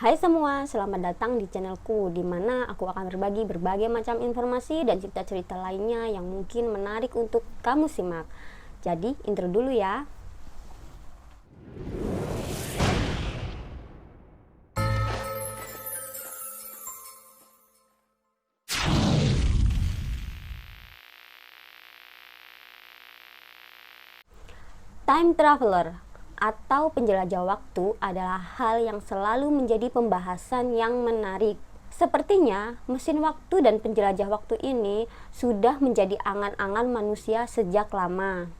Hai semua, selamat datang di channelku di mana aku akan berbagi berbagai macam informasi dan cerita-cerita lainnya yang mungkin menarik untuk kamu simak. Jadi, intro dulu ya. Time traveler atau penjelajah waktu adalah hal yang selalu menjadi pembahasan yang menarik. Sepertinya, mesin waktu dan penjelajah waktu ini sudah menjadi angan-angan manusia sejak lama.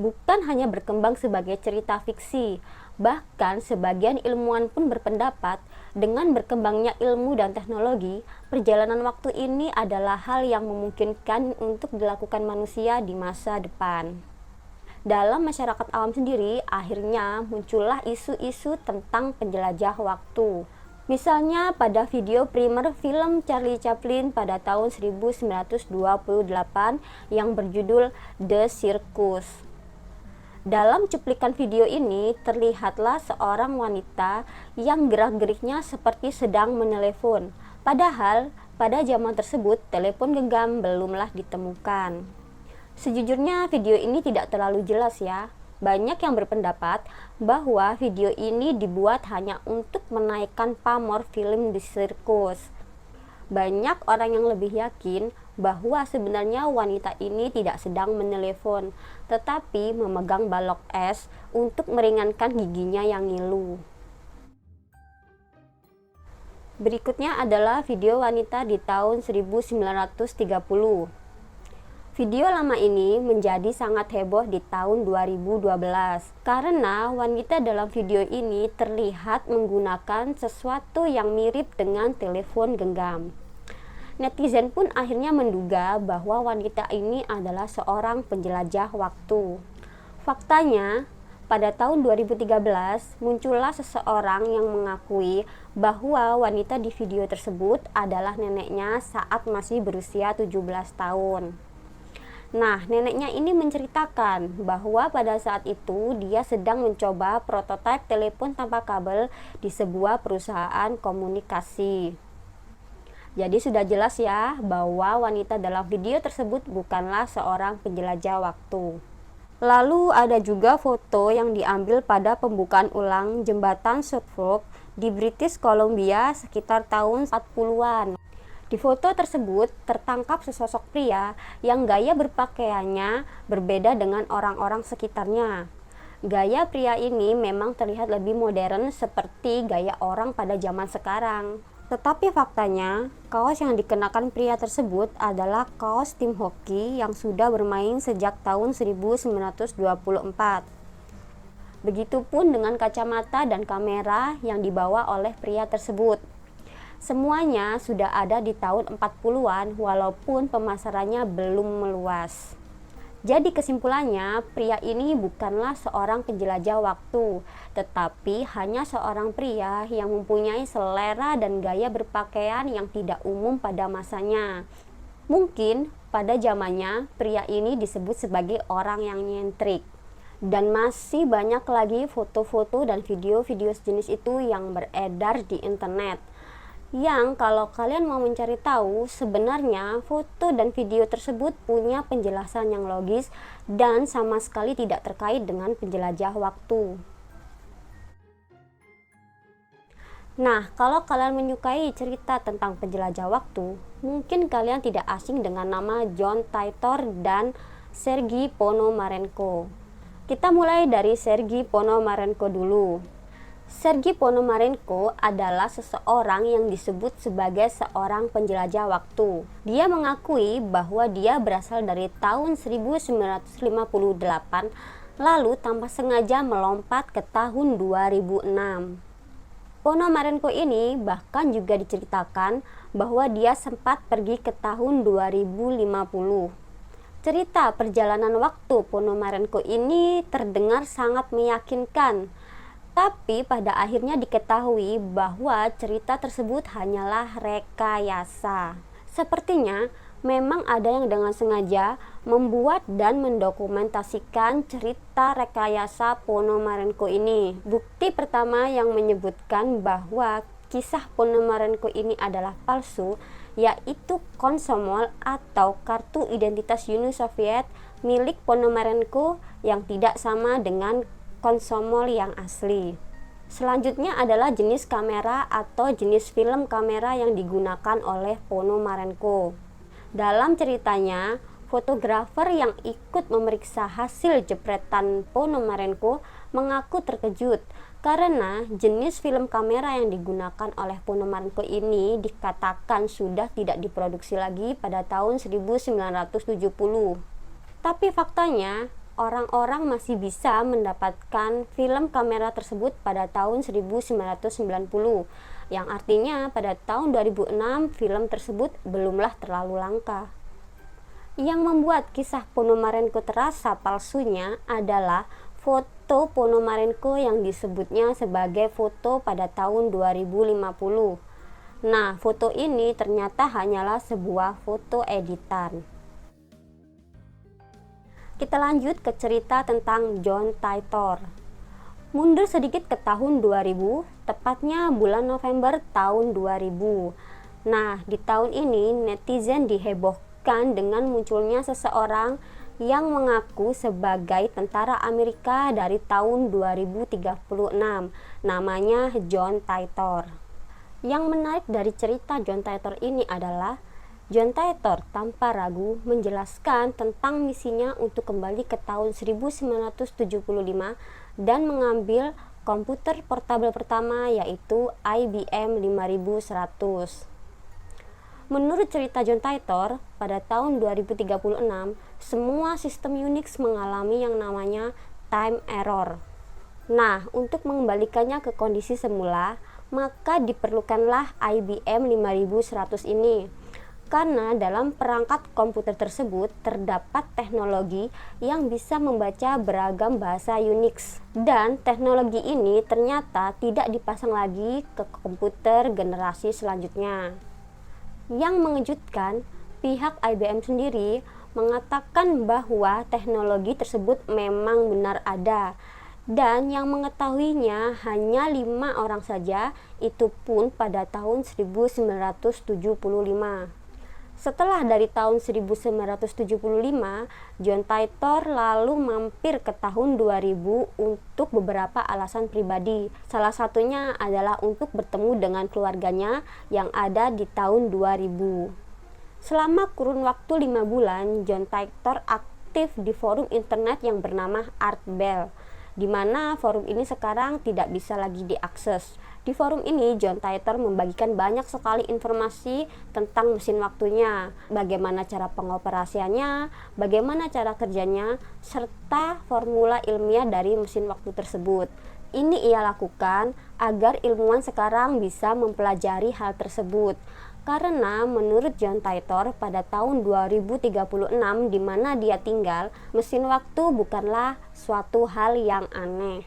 Bukan hanya berkembang sebagai cerita fiksi, bahkan sebagian ilmuwan pun berpendapat dengan berkembangnya ilmu dan teknologi, perjalanan waktu ini adalah hal yang memungkinkan untuk dilakukan manusia di masa depan. Dalam masyarakat awam sendiri, akhirnya muncullah isu-isu tentang penjelajah waktu. Misalnya pada video primer film Charlie Chaplin pada tahun 1928 yang berjudul The Circus. Dalam cuplikan video ini, terlihatlah seorang wanita yang gerak-geriknya seperti sedang menelepon. Padahal, pada zaman tersebut, telepon genggam belumlah ditemukan. Sejujurnya video ini tidak terlalu jelas ya. Banyak yang berpendapat bahwa video ini dibuat hanya untuk menaikkan pamor film The Circus. Banyak orang yang lebih yakin bahwa sebenarnya wanita ini tidak sedang menelepon, tetapi memegang balok es untuk meringankan giginya yang ngilu. Berikutnya adalah video wanita di tahun 1930. Video lama ini menjadi sangat heboh di tahun 2012 karena wanita dalam video ini terlihat menggunakan sesuatu yang mirip dengan telepon genggam. Netizen pun akhirnya menduga bahwa wanita ini adalah seorang penjelajah waktu. Faktanya, pada tahun 2013 muncullah seseorang yang mengakui bahwa wanita di video tersebut adalah neneknya saat masih berusia 17 tahun. Nah, neneknya ini menceritakan bahwa pada saat itu dia sedang mencoba prototipe telepon tanpa kabel di sebuah perusahaan komunikasi. Jadi sudah jelas ya bahwa wanita dalam video tersebut bukanlah seorang penjelajah waktu. Lalu ada juga foto yang diambil pada pembukaan ulang jembatan Suffolk di British Columbia sekitar tahun 40-an. Di foto tersebut tertangkap sesosok pria yang gaya berpakaiannya berbeda dengan orang-orang sekitarnya. Gaya pria ini memang terlihat lebih modern seperti gaya orang pada zaman sekarang. Tetapi faktanya, kaos yang dikenakan pria tersebut adalah kaos tim hoki yang sudah bermain sejak tahun 1924. Begitupun dengan kacamata dan kamera yang dibawa oleh pria tersebut. Semuanya sudah ada di tahun 40-an walaupun pemasarannya belum meluas. Jadi kesimpulannya, pria ini bukanlah seorang penjelajah waktu, tetapi hanya seorang pria yang mempunyai selera dan gaya berpakaian yang tidak umum pada masanya. Mungkin pada zamannya pria ini disebut sebagai orang yang nyentrik. Dan masih banyak lagi foto-foto dan video-video sejenis itu yang beredar di internet. Yang kalau kalian mau mencari tahu, sebenarnya foto dan video tersebut punya penjelasan yang logis dan sama sekali tidak terkait dengan penjelajah waktu. Nah, kalau kalian menyukai cerita tentang penjelajah waktu, mungkin kalian tidak asing dengan nama John Titor dan Sergei Ponomarenko. Kita mulai dari Sergei Ponomarenko dulu. Sergei Ponomarenko adalah seseorang yang disebut sebagai seorang penjelajah waktu. Dia mengakui bahwa dia berasal dari tahun 1958, lalu tanpa sengaja melompat ke tahun 2006. Ponomarenko ini bahkan juga diceritakan bahwa dia sempat pergi ke tahun 2050. Cerita perjalanan waktu Ponomarenko ini terdengar sangat meyakinkan. Tapi pada akhirnya diketahui bahwa cerita tersebut hanyalah rekayasa. Sepertinya memang ada yang dengan sengaja membuat dan mendokumentasikan cerita rekayasa Ponomarenko ini. Bukti pertama yang menyebutkan bahwa kisah Ponomarenko ini adalah palsu, yaitu Komsomol atau kartu identitas Uni Soviet milik Ponomarenko yang tidak sama dengan Komsomol yang asli. Selanjutnya adalah jenis kamera atau jenis film kamera yang digunakan oleh Ponomarenko. Dalam ceritanya, fotografer yang ikut memeriksa hasil jepretan Ponomarenko mengaku terkejut karena jenis film kamera yang digunakan oleh Ponomarenko ini dikatakan sudah tidak diproduksi lagi pada tahun 1970. Tapi faktanya, orang-orang masih bisa mendapatkan film kamera tersebut pada tahun 1990, yang artinya pada tahun 2006 film tersebut belumlah terlalu langka. Yang membuat kisah Ponomarenko terasa palsunya adalah foto Ponomarenko yang disebutnya sebagai foto pada tahun 2050. Nah, foto ini ternyata hanyalah sebuah foto editan. Kita lanjut ke cerita tentang John Titor. Mundur sedikit ke tahun 2000, tepatnya bulan November tahun 2000. Nah, di tahun ini netizen dihebohkan dengan munculnya seseorang yang mengaku sebagai tentara Amerika dari tahun 2036. Namanya John Titor. Yang menarik dari cerita John Titor ini adalah John Titor tanpa ragu menjelaskan tentang misinya untuk kembali ke tahun 1975 dan mengambil komputer portabel pertama, yaitu IBM 5100. Menurut cerita John Titor, pada tahun 2036, semua sistem Unix mengalami yang namanya time error. Nah, untuk mengembalikannya ke kondisi semula, maka diperlukanlah IBM 5100 ini. Karena dalam perangkat komputer tersebut terdapat teknologi yang bisa membaca beragam bahasa Unix, dan teknologi ini ternyata tidak dipasang lagi ke komputer generasi selanjutnya. Yang mengejutkan, pihak IBM sendiri mengatakan bahwa teknologi tersebut memang benar ada, dan yang mengetahuinya hanya 5 orang saja, itu pun pada tahun 1975. Setelah dari tahun 1975, John Titor lalu mampir ke tahun 2000 untuk beberapa alasan pribadi. Salah satunya adalah untuk bertemu dengan keluarganya yang ada di tahun 2000. Selama kurun waktu 5 bulan, John Titor aktif di forum internet yang bernama Artbell, di mana forum ini sekarang tidak bisa lagi diakses. Di forum ini, John Titor membagikan banyak sekali informasi tentang mesin waktunya, bagaimana cara pengoperasiannya, bagaimana cara kerjanya, serta formula ilmiah dari mesin waktu tersebut. Ini ia lakukan agar ilmuwan sekarang bisa mempelajari hal tersebut. Karena menurut John Titor, pada tahun 2036 di mana dia tinggal, mesin waktu bukanlah suatu hal yang aneh.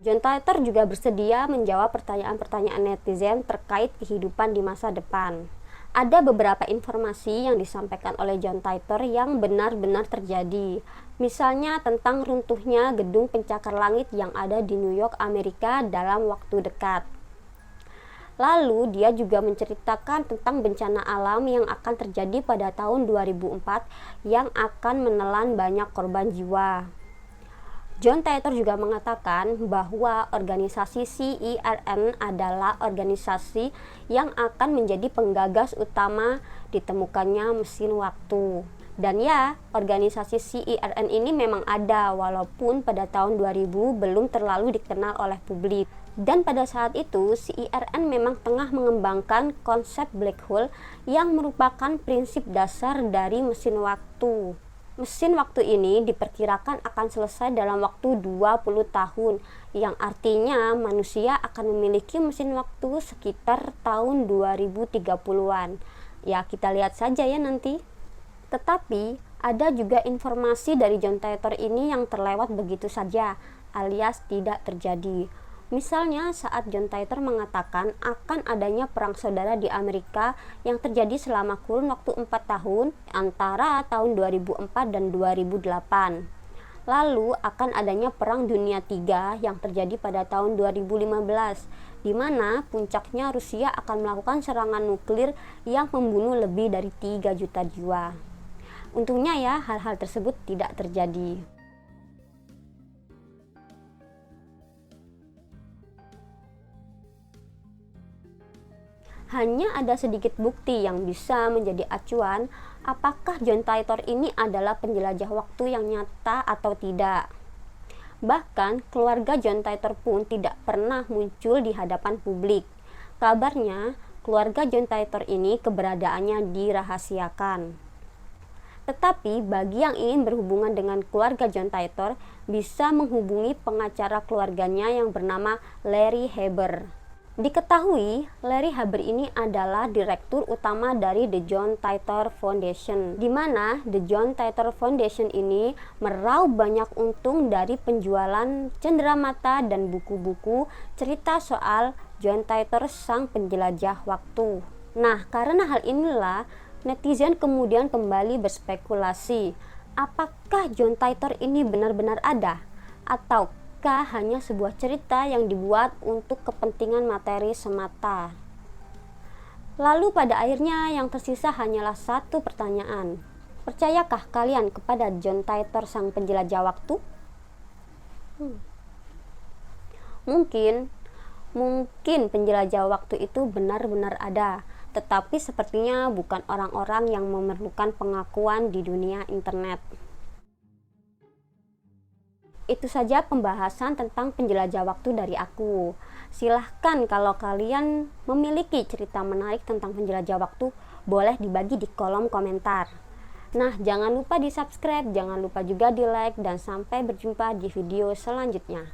John Titor juga bersedia menjawab pertanyaan-pertanyaan netizen terkait kehidupan di masa depan. Ada beberapa informasi yang disampaikan oleh John Titor yang benar-benar terjadi. Misalnya tentang runtuhnya gedung pencakar langit yang ada di New York, Amerika dalam waktu dekat. Lalu dia juga menceritakan tentang bencana alam yang akan terjadi pada tahun 2004 yang akan menelan banyak korban jiwa. John Titor juga mengatakan bahwa organisasi CERN adalah organisasi yang akan menjadi penggagas utama ditemukannya mesin waktu. Dan ya, organisasi CERN ini memang ada walaupun pada tahun 2000 belum terlalu dikenal oleh publik. Dan pada saat itu, CERN memang tengah mengembangkan konsep black hole yang merupakan prinsip dasar dari mesin waktu. Mesin waktu ini diperkirakan akan selesai dalam waktu 20 tahun, yang artinya manusia akan memiliki mesin waktu sekitar tahun 2030-an. Ya, kita lihat saja ya nanti. Tetapi, ada juga informasi dari John Titor ini yang terlewat begitu saja, alias tidak terjadi. Misalnya saat John Titor mengatakan akan adanya perang saudara di Amerika yang terjadi selama kurun waktu 4 tahun antara tahun 2004 dan 2008. Lalu akan adanya Perang Dunia III yang terjadi pada tahun 2015, di mana puncaknya Rusia akan melakukan serangan nuklir yang membunuh lebih dari 3 juta jiwa. Untungnya ya, hal-hal tersebut tidak terjadi. Hanya ada sedikit bukti yang bisa menjadi acuan apakah John Titor ini adalah penjelajah waktu yang nyata atau tidak. Bahkan keluarga John Titor pun tidak pernah muncul di hadapan publik. Kabarnya keluarga John Titor ini keberadaannya dirahasiakan. Tetapi bagi yang ingin berhubungan dengan keluarga John Titor bisa menghubungi pengacara keluarganya yang bernama Larry Haber. Diketahui, Larry Haber ini adalah direktur utama dari The John Titor Foundation, di mana The John Titor Foundation ini meraup banyak untung dari penjualan cenderamata dan buku-buku cerita soal John Titor sang penjelajah waktu. Nah, karena hal inilah netizen kemudian kembali berspekulasi, apakah John Titor ini benar-benar ada atau hanya sebuah cerita yang dibuat untuk kepentingan materi semata. Lalu pada akhirnya yang tersisa hanyalah satu pertanyaan. Percayakah kalian kepada John Titor sang penjelajah waktu? Mungkin penjelajah waktu itu benar-benar ada, tetapi sepertinya bukan orang-orang yang memerlukan pengakuan di dunia internet. Itu saja pembahasan tentang penjelajah waktu dari aku. Silahkan kalau kalian memiliki cerita menarik tentang penjelajah waktu, boleh dibagi di kolom komentar. Nah, jangan lupa di subscribe, jangan lupa juga di like, dan sampai berjumpa di video selanjutnya.